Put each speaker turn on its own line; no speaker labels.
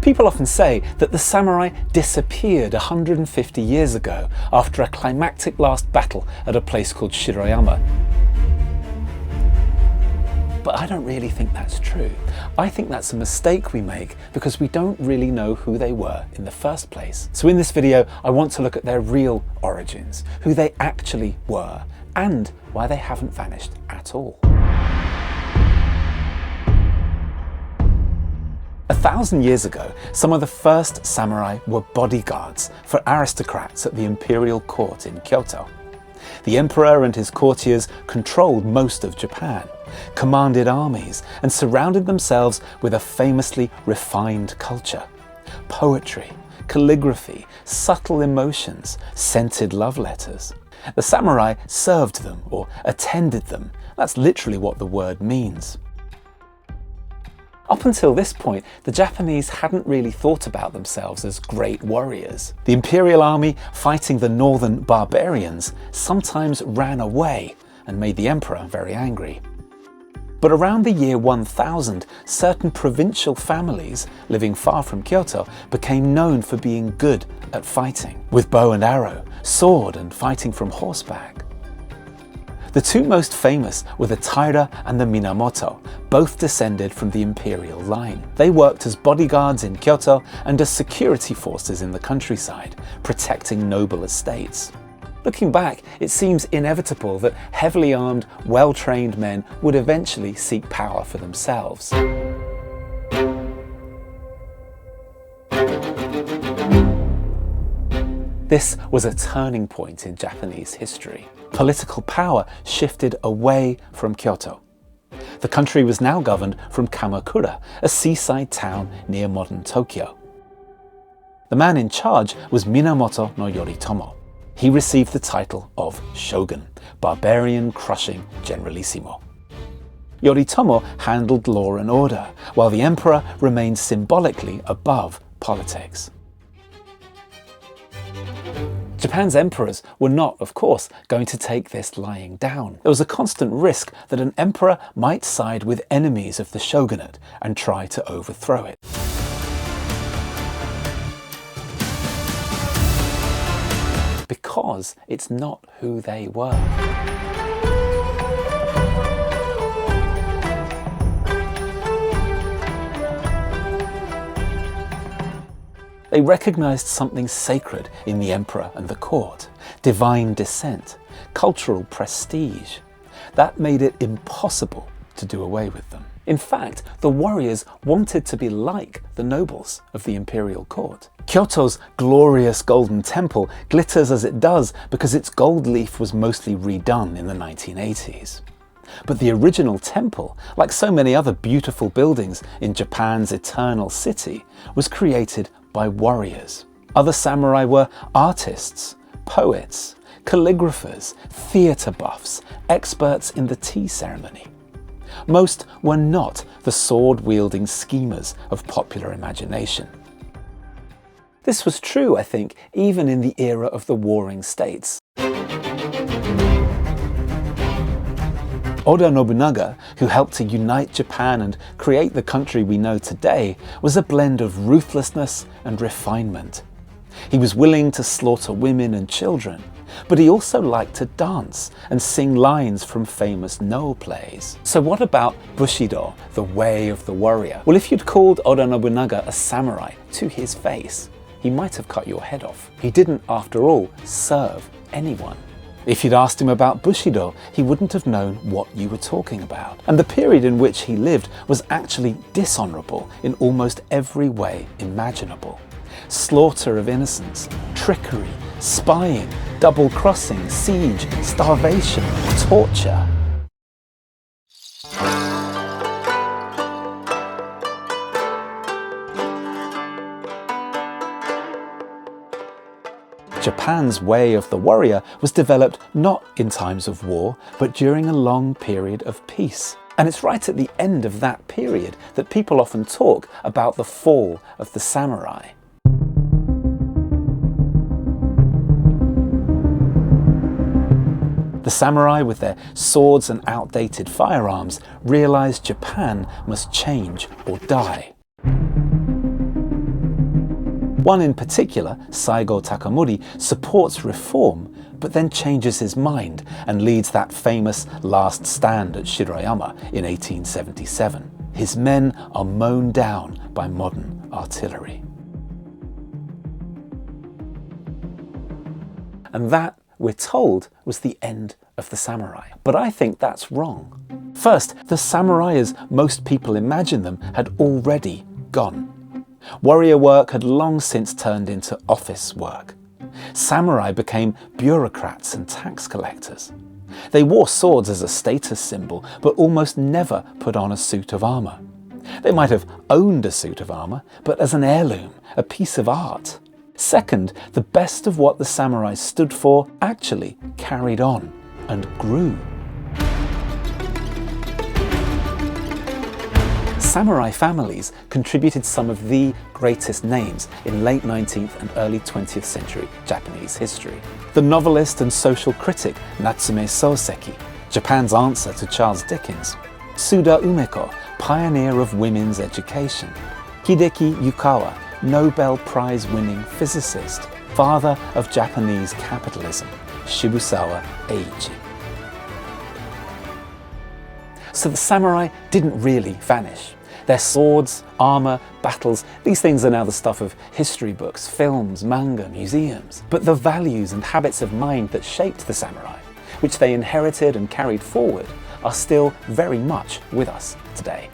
People often say that the samurai disappeared 150 years ago after a climactic last battle at a place called Shiroyama. But I don't really think that's true. I think that's a mistake we make because we don't really know who they were in the first place. So in this video, I want to look at their real origins, who they actually were, and why they haven't vanished at all. 1,000 years ago, some of the first samurai were bodyguards for aristocrats at the imperial court in Kyoto. The emperor and his courtiers controlled most of Japan, commanded armies, and surrounded themselves with a famously refined culture. Poetry, calligraphy, subtle emotions, scented love letters. The samurai served them or attended them. That's literally what the word means. Up until this point, the Japanese hadn't really thought about themselves as great warriors. The imperial army fighting the northern barbarians sometimes ran away and made the emperor very angry. But around the year 1000, certain provincial families living far from Kyoto became known for being good at fighting, with bow and arrow, sword and fighting from horseback. The two most famous were the Taira and the Minamoto, both descended from the imperial line. They worked as bodyguards in Kyoto and as security forces in the countryside, protecting noble estates. Looking back, it seems inevitable that heavily armed, well-trained men would eventually seek power for themselves. This was a turning point in Japanese history. Political power shifted away from Kyoto. The country was now governed from Kamakura, a seaside town near modern Tokyo. The man in charge was Minamoto no Yoritomo. He received the title of shogun, barbarian-crushing generalissimo. Yoritomo handled law and order, while the emperor remained symbolically above politics. Japan's emperors were not, of course, going to take this lying down. There was a constant risk that an emperor might side with enemies of the shogunate and try to overthrow it. Because it's not who they were. They recognized something sacred in the emperor and the court, divine descent, cultural prestige. That made it impossible to do away with them. In fact, the warriors wanted to be like the nobles of the imperial court. Kyoto's glorious golden temple glitters as it does because its gold leaf was mostly redone in the 1980s. But the original temple, like so many other beautiful buildings in Japan's eternal city, was created by warriors. Other samurai were artists, poets, calligraphers, theatre buffs, experts in the tea ceremony. Most were not the sword-wielding schemers of popular imagination. This was true, I think, even in the era of the warring states. Oda Nobunaga, who helped to unite Japan and create the country we know today, was a blend of ruthlessness and refinement. He was willing to slaughter women and children, but he also liked to dance and sing lines from famous No plays. So what about Bushido, the way of the warrior? Well, if you'd called Oda Nobunaga a samurai to his face, he might have cut your head off. He didn't, after all, serve anyone. If you'd asked him about Bushido, he wouldn't have known what you were talking about. And the period in which he lived was actually dishonourable in almost every way imaginable. Slaughter of innocents, trickery, spying, double-crossing, siege, starvation, torture. Japan's way of the warrior was developed not in times of war, but during a long period of peace. And it's right at the end of that period that people often talk about the fall of the samurai. The samurai, with their swords and outdated firearms, realized Japan must change or die. One in particular, Saigo Takamori, supports reform, but then changes his mind and leads that famous last stand at Shiroyama in 1877. His men are mown down by modern artillery. And that, we're told, was the end of the samurai. But I think that's wrong. First, the samurai as most people imagine them had already gone. Warrior work had long since turned into office work. Samurai became bureaucrats and tax collectors. They wore swords as a status symbol, but almost never put on a suit of armour. They might have owned a suit of armour, but as an heirloom, a piece of art. Second, the best of what the samurai stood for actually carried on and grew. Samurai families contributed some of the greatest names in late 19th and early 20th century Japanese history. The novelist and social critic Natsume Soseki, Japan's answer to Charles Dickens. Suda Umeko, pioneer of women's education. Hideki Yukawa, Nobel Prize-winning physicist, father of Japanese capitalism, Shibusawa Eiichi. So the samurai didn't really vanish. Their swords, armour, battles, these things are now the stuff of history books, films, manga, museums. But the values and habits of mind that shaped the samurai, which they inherited and carried forward, are still very much with us today.